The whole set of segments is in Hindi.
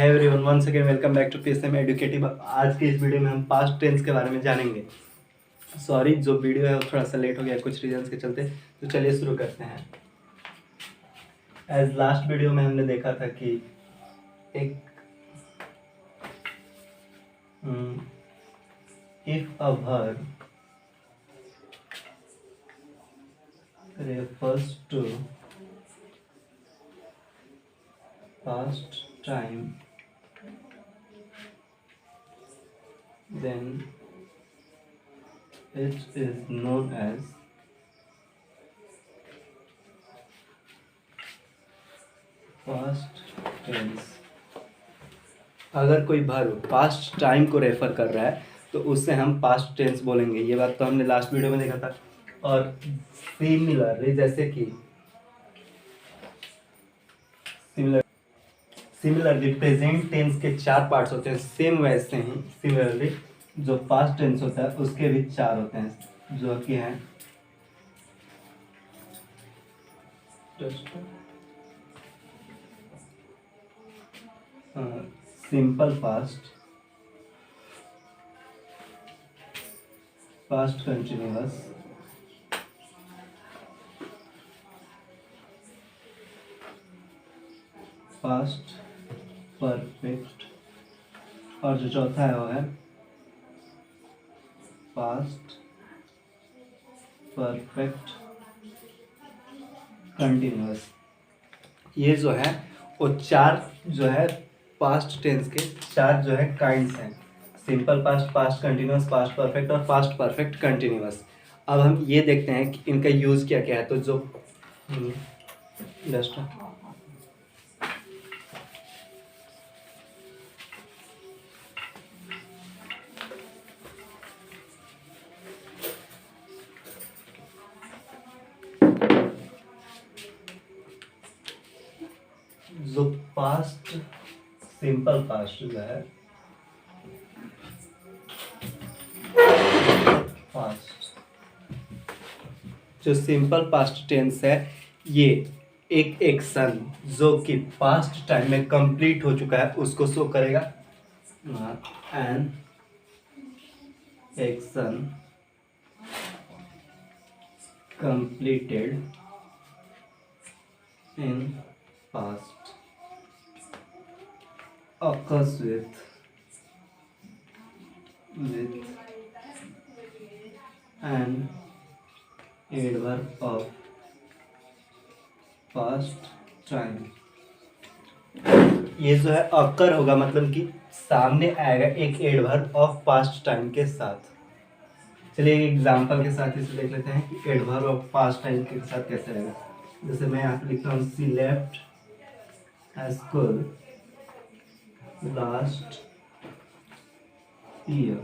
Hi everyone, once again welcome back to PSM educative. आज के इस वीडियो में हम पास्ट टेंस के बारे में जानेंगे। सॉरी, जो वीडियो है वो थोड़ा सा लेट हो गया कुछ रीजंस के चलते। तो चलिए शुरू करते हैं। एज लास्ट वीडियो में हमने देखा था कि एक if a verb refers to past time, then it is known as past tense। अगर कोई वर्ब पास्ट टाइम को रेफर कर रहा है तो उससे हम पास्ट टेंस बोलेंगे। ये बात तो हमने लास्ट वीडियो में देखा था। और सिमिलरली, जैसे कि सिमिलरली प्रेजेंट टेंस के 4 पार्ट्स होते हैं, सेम वैसे ही सिमिलरली जो पास्ट टेंस होता है उसके भी 4 होते हैं, जो कि हैं simple past, past continuous, past perfect, और जो चौथा है वो है पास्ट परफेक्ट कंटिन्यूअस। ये जो है वो 4 जो है पास्ट टेंस के 4 जो है काइंड्स हैं, simple past, past continuous, past perfect और पास्ट परफेक्ट कंटिन्यूअस। अब हम ये देखते हैं कि इनका यूज़ क्या क्या है। तो जो जस्ट जो पास्ट सिंपल पास्ट जो है पास्ट, जो सिंपल पास्ट टेंस है ये एक एक्शन जो कि पास्ट टाइम में कंप्लीट हो चुका है उसको शो करेगा। An action completed in past occurs with an adverb of past time। ये जो है अकर होगा, मतलब कि सामने आएगा एक एडवर्ब ऑफ पास्ट टाइम के साथ। चलिए एक एग्जांपल के साथ इसे देख लेते हैं कि एडवर्ब ऑफ पास्ट टाइम के साथ कैसे आएगा। जैसे मैं यहाँ पे लिखता हूँ सी लेफ्ट स्कूल लास्ट ईयर।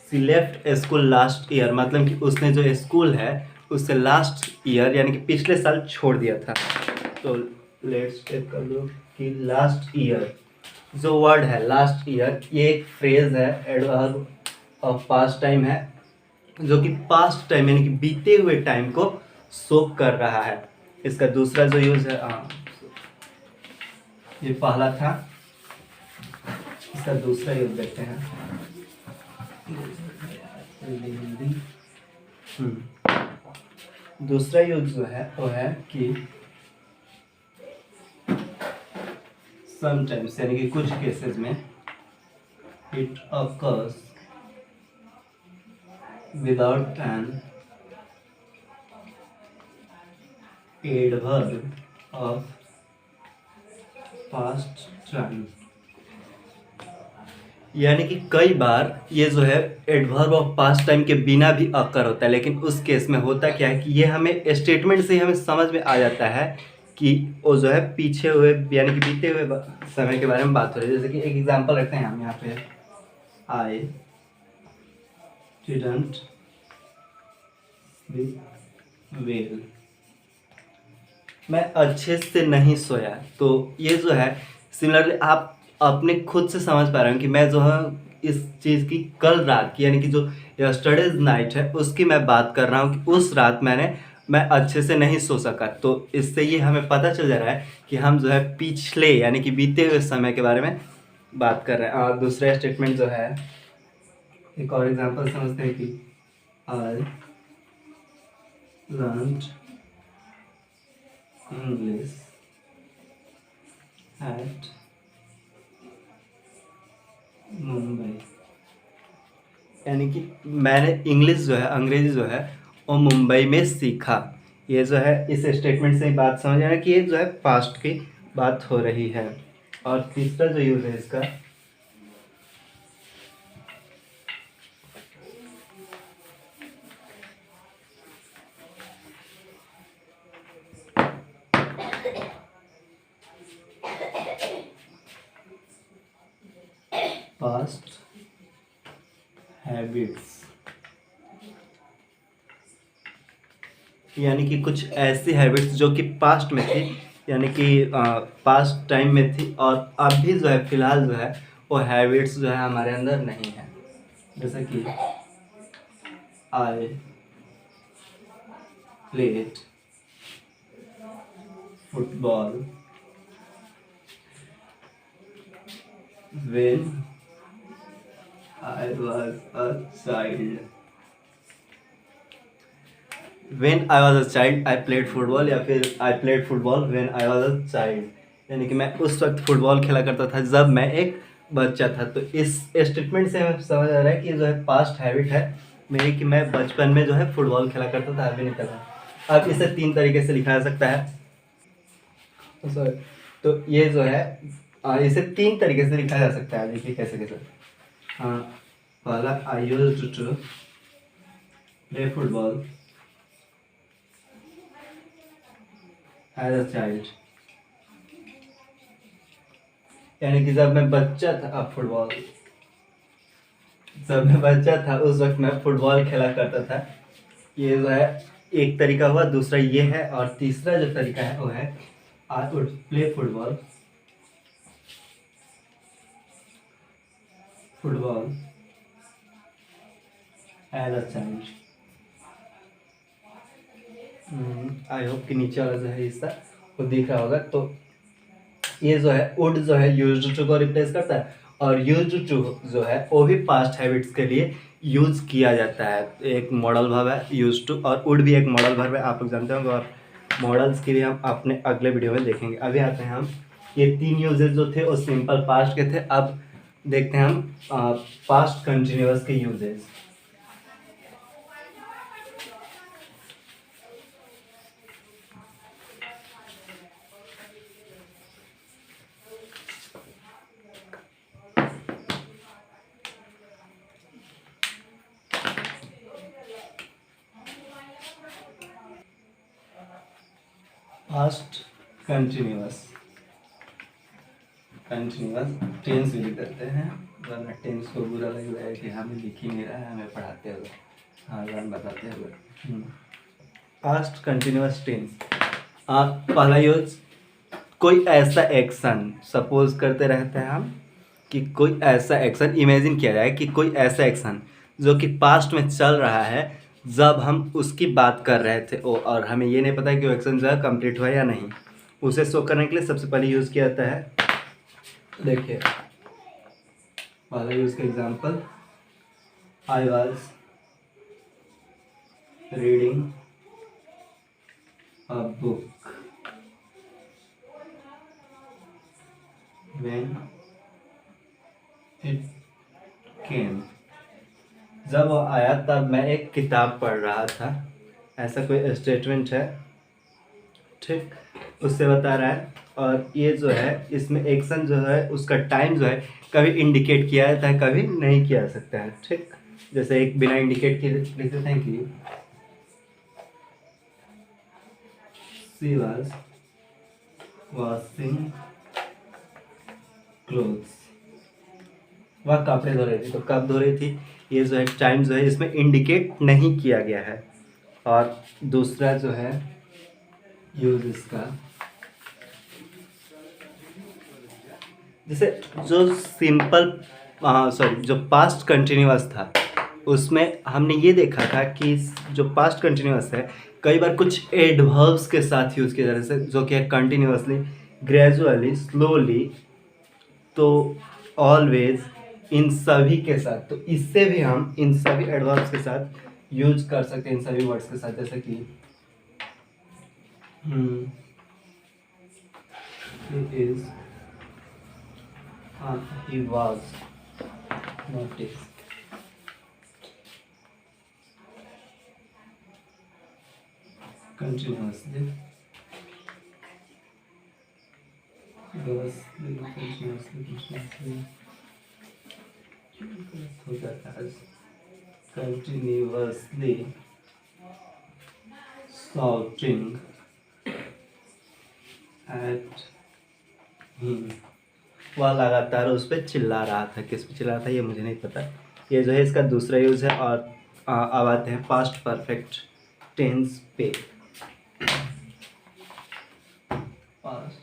सी लेफ्ट स्कूल लास्ट ईयर मतलब कि उसने जो स्कूल है उससे लास्ट ईयर यानी कि पिछले साल छोड़ दिया था। तो लेट्स टेक अ लुक कि लास्ट ईयर जो वर्ड है लास्ट ईयर, ये एक फ्रेज है, एडवर्ब ऑफ पास्ट टाइम है, जो कि पास्ट टाइम यानी कि बीते हुए टाइम को शो कर रहा है। इसका दूसरा जो यूज है, ये पहला था, इसका दूसरा यूज देखते हैं। दूसरा यूज जो है वो है कि समटाइम्स यानी कि कुछ केसेस में it occurs without an adverb of past time. यानी कि कई बार ये जो है एडवर्ब ऑफ पास्ट टाइम के बिना भी अकर होता है, लेकिन उस केस में होता क्या है कि ये हमें स्टेटमेंट से ही हमें समझ में आ जाता है कि वो जो है पीछे हुए यानी कि बीते हुए समय के बारे में बात हो रही है। जैसे कि एक एग्जांपल रखते हैं हम यहाँ पे, आई डिडंट स्लीप वेल, मैं अच्छे से नहीं सोया। तो ये जो है सिमिलरली आप अपने खुद से समझ पा रहे हो कि मैं जो है इस चीज़ की कल रात की यानी कि जो यस्टरडेज नाइट है उसकी मैं बात कर रहा हूँ कि उस रात मैंने मैं अच्छे से नहीं सो सका। तो इससे ये हमें पता चल जा रहा है कि हम जो है पिछले यानी कि बीते हुए समय के बारे में बात कर रहे हैं। और दूसरा स्टेटमेंट जो है, एक और एग्जांपल समझते हैं कि I learned English at Mumbai. यानी कि मैंने इंग्लिश जो है, अंग्रेजी जो है वो मुंबई में सीखा। ये जो है इस स्टेटमेंट से ही बात समझ आया कि ये जो है पास्ट की बात हो रही है। और तीसरा जो यूज है इसका, पास्ट हैबिट्स, यानी कि कुछ ऐसी हैबिट्स जो कि पास्ट में थी, यानी कि पास्ट टाइम में थी और अभी जो है फिलहाल जो है वो हैबिट्स जो है हमारे अंदर नहीं है। जैसे कि I played football when I was a child। when I was a child I played football, या फिर I played football when I was a child, यानी कि मैं उस वक्त फुटबॉल खेला करता था जब मैं एक बच्चा था। तो इस स्टेटमेंट से हमें समझ आ रहा है कि जो है पास्ट हैबिट है मेरी कि मैं बचपन में जो है फुटबॉल खेला करता था, अभी नहीं कर रहा। अब इसे 3 तरीके से लिखा जा सकता है। सॉरी, तो ये जो है इसे 3 तरीके से लिखा जा सकता है। देखिए कैसे कैसे। हाँ, पहला I used to play football as a child, यानी कि जब मैं बच्चा था, अब फुटबॉल जब मैं बच्चा था उस वक्त मैं फुटबॉल खेला करता था। ये जो है एक तरीका हुआ, दूसरा ये है, और तीसरा जो तरीका है वो है I would play football football as a child. I hope कि नीचे वाला जो है हिस्सा वो दिख रहा होगा। तो ये जो है वुड जो है यूज्ड टू को रिप्लेस करता है, और यूज्ड टू जो है वो भी पास्ट हैबिट्स के लिए यूज किया जाता है। एक मॉडल वर्ब है यूज टू, और वुड भी एक मॉडल वर्ब है, आप लोग जानते होंगे। और मॉडल्स की भी हम अपने अगले वीडियो में देखेंगे। अभी आते हैं हम, ये 3 यूजेज जो थे वो सिंपल पास्ट के थे। अब देखते हैं हम पास्ट कंटिन्यूअस के usages. Past continuous, continuous tense भी लिख देते हैं, वरना टेंस को बुरा लग रहा है कि हमें लिख ही नहीं रहा है, हमें पढ़ाते हुए, हाँ लर्न बताते हुए। पास्ट कंटिन्यूअस टेंस, आप पहला यूज, कोई ऐसा एक्शन सपोज करते रहते हैं हम कि कोई ऐसा एक्शन इमेजिन किया जाए कि कोई ऐसा एक्शन जो कि पास्ट में चल रहा है जब हम उसकी बात कर रहे थे और हमें ये नहीं पता कि वो एक्शन जो है कंप्लीट हुआ या नहीं, उसे शो करने के लिए सबसे पहले यूज़ किया जाता है। देखिए पहला यूज़ का example, I was reading a book when it came, जब वो आया तब मैं एक किताब पढ़ रहा था। ऐसा कोई स्टेटमेंट है, ठीक, उससे बता रहा है। और ये जो है इसमें एक्शन जो है उसका टाइम जो है कभी इंडिकेट किया जाता है, कभी नहीं किया जा सकता है, ठीक। जैसे एक बिना इंडिकेट किए लिख देते हैं कि शी वाज वॉशिंग क्लोथ्स, वह कपड़े धो रही थी, तो कब धो रही थी, ये जो है टाइम जो है इसमें इंडिकेट नहीं किया गया है। और दूसरा जो है यूज इसका, जैसे जो सिंपल, सॉरी, जो पास्ट कंटिन्यूअस था उसमें हमने ये देखा था कि जो पास्ट कंटिन्यूअस है कई बार कुछ एडवर्ब्स के साथ यूज़ किया जाता है, जो कि है कंटिन्यूअसली, ग्रेजुअली, स्लोली, तो ऑलवेज, इन सभी के साथ। तो इससे भी हम इन सभी एडवर्ब्स के साथ यूज कर सकते हैं, इन सभी वर्ड्स के साथ, जैसे कि he is, he was noticed, continuously, continuously हो जाता है, continuously shouting at him, वह लगातार उस पर चिल्ला रहा था। किस पे चिल्ला रहा था ये मुझे नहीं पता। ये जो है इसका दूसरा यूज़ है। और अब आते हैं पास्ट परफेक्ट टेंस पे। पास्ट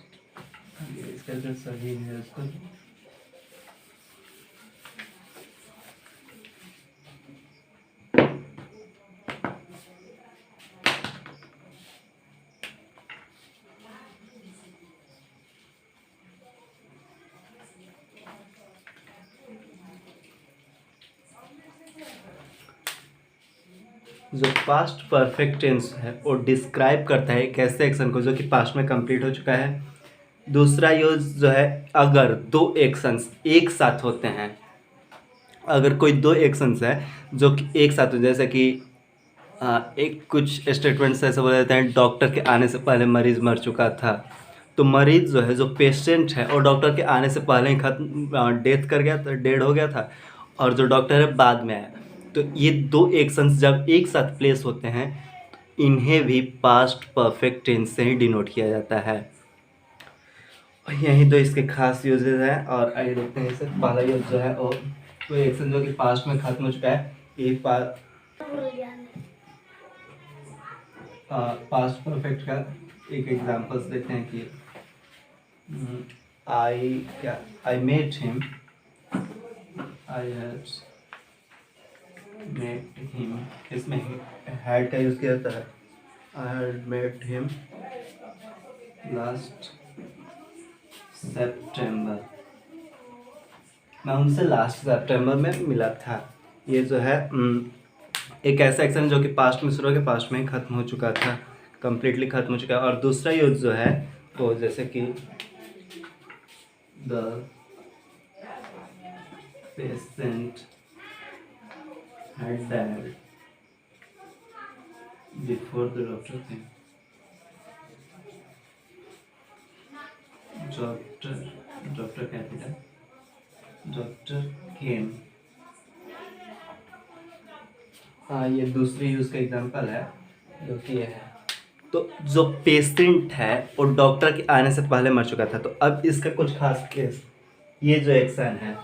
इसका जो सही है उसको जो पास्ट परफेक्ट टेंस है वो डिस्क्राइब करता है एक ऐसे एक्शन को जो कि पास्ट में कंप्लीट हो चुका है। दूसरा यूज जो है अगर दो एक्शंस एक साथ होते हैं, अगर कोई दो एक्शंस है जो कि एक साथ हो, जैसे कि एक कुछ स्टेटमेंट्स ऐसे बोले जाते हैं, डॉक्टर के आने से पहले मरीज़ मर चुका था। तो मरीज़ जो है, जो पेशेंट है, और डॉक्टर के आने से पहले ही खत्म डेथ कर गया था, डेड हो गया था, और जो डॉक्टर है बाद में आया। तो ये दो एक्शंस जब एक साथ प्लेस होते हैं तो इन्हें भी पास्ट परफेक्ट टेंस से ही डिनोट किया जाता है। यही तो इसके खास यूजेज हैं। और आइए देखते हैं इसे। पहला यूज जो है वो कोई एक्शन जो कि पास्ट में खत्म हो चुका है, ये पास्ट परफेक्ट का एक एग्जांपल्स देखते हैं कि I met him, I had met him, इसमें हैड का यूज़ किया जाता है। I had met him last सितंबर, मैं उनसे लास्ट सितंबर में मिला था। ये जो है एक ऐसा एक्शन है जो कि पास्ट में शुरू होकर पास्ट में ही खत्म हो चुका था, कंप्लीटली खत्म हो चुका है। और दूसरा यूज जो है वो जैसे कि the patient had died before the doctor came, doctor capital, doctor केम। हाँ, ये दूसरी यूज़ का एग्जांपल है जो कि ये है। तो जो पेशेंट है वो डॉक्टर के आने से पहले मर चुका था। तो अब इसका कुछ खास केस, ये जो एक्शन है,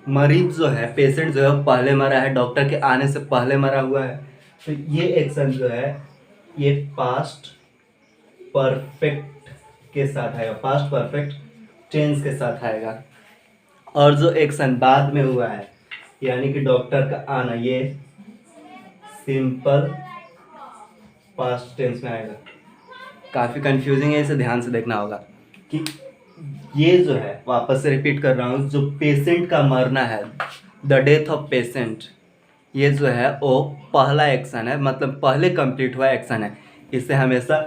मरीज जो है, पेशेंट जो है वो पहले मरा है, डॉक्टर के आने से पहले मरा हुआ है। तो ये एक्शन जो है ये पास्ट परफेक्ट के साथ आएगा, पास्ट परफेक्ट टेंस के साथ आएगा। और जो एक्शन बाद में हुआ है यानी कि डॉक्टर का आना, ये सिंपल पास्ट टेंस में आएगा। काफ़ी कंफ्यूजिंग है, इसे ध्यान से देखना होगा कि ये जो है, वापस से रिपीट कर रहा हूँ, जो पेशेंट का मरना है, द डेथ ऑफ पेशेंट, ये जो है वो पहला एक्शन है, मतलब पहले कंप्लीट हुआ एक्शन है। इसे हमेशा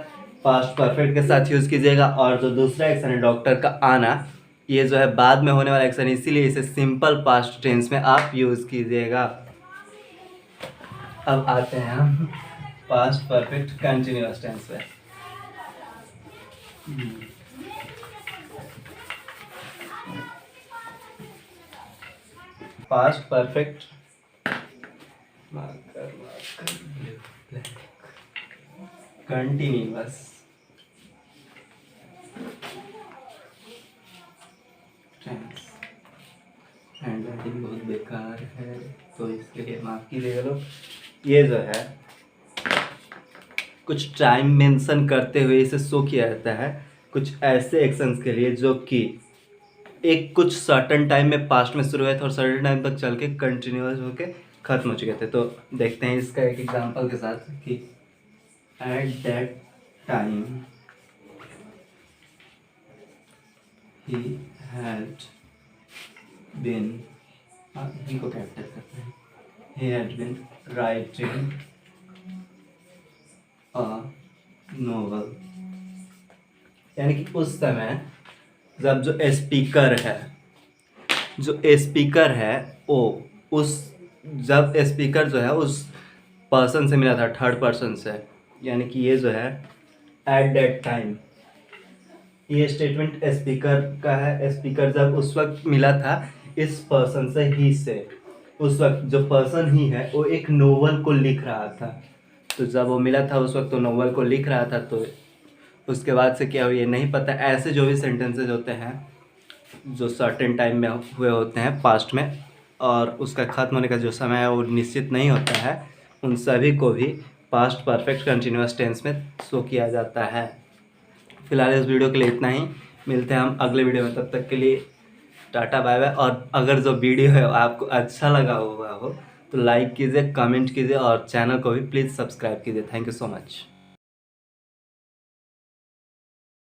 पास्ट परफेक्ट के साथ यूज़ कीजिएगा। और जो दूसरा एक्शन है डॉक्टर का आना, ये जो है बाद में होने वाला एक्शन, इसीलिए इसे सिंपल पास्ट टेंस में आप यूज़ कीजिएगा। अब आते हैं हम पास्ट परफेक्ट कंटिन्यूअस टेंस पे। Past perfect continuous tense. Handwriting बहुत बेकार है तो इसके लिए माफ़ कीजिएगा लोग। ये जो है कुछ टाइम मेंशन करते हुए इसे शो किया जाता है कुछ ऐसे एक्शंस के लिए जो कि एक कुछ सर्टन टाइम में पास्ट में शुरू हुए थे और सर्टन टाइम तक चल के कंटिन्यूअस होके ख़त्म हो चुके थे। तो देखते हैं इसका एक एग्जांपल के साथ कि at that time he had been, इनको कैप्चर करते हैं, he had been writing a novel। यानी कि उस समय जब जो स्पीकर है वो उस जब स्पीकर जो है उस पर्सन से मिला था, थर्ड पर्सन से, यानी कि ये जो है एट दैट टाइम, ये स्टेटमेंट स्पीकर का है। स्पीकर जब उस वक्त मिला था इस पर्सन से, ही से, उस वक्त जो पर्सन ही है वो एक नोवेल को लिख रहा था। तो जब वो मिला था उस वक्त तो नोवेल को लिख रहा था। तो उसके बाद से क्या हुआ ये नहीं पता। ऐसे जो भी सेंटेंसेज होते हैं जो सर्टेन टाइम में हुए होते हैं पास्ट में, और उसका ख़त्म होने का जो समय है वो निश्चित नहीं होता है, उन सभी को भी पास्ट परफेक्ट कंटिन्यूअस टेंस में शो किया जाता है। फिलहाल इस वीडियो के लिए इतना ही, मिलते हैं हम अगले वीडियो में। तब तक के लिए टाटा बाय बाय। और अगर जो वीडियो है आपको अच्छा लगा हुआ हो तो लाइक कीजिए, कमेंट कीजिए और चैनल को भी प्लीज़ सब्सक्राइब कीजिए। Thank you so much.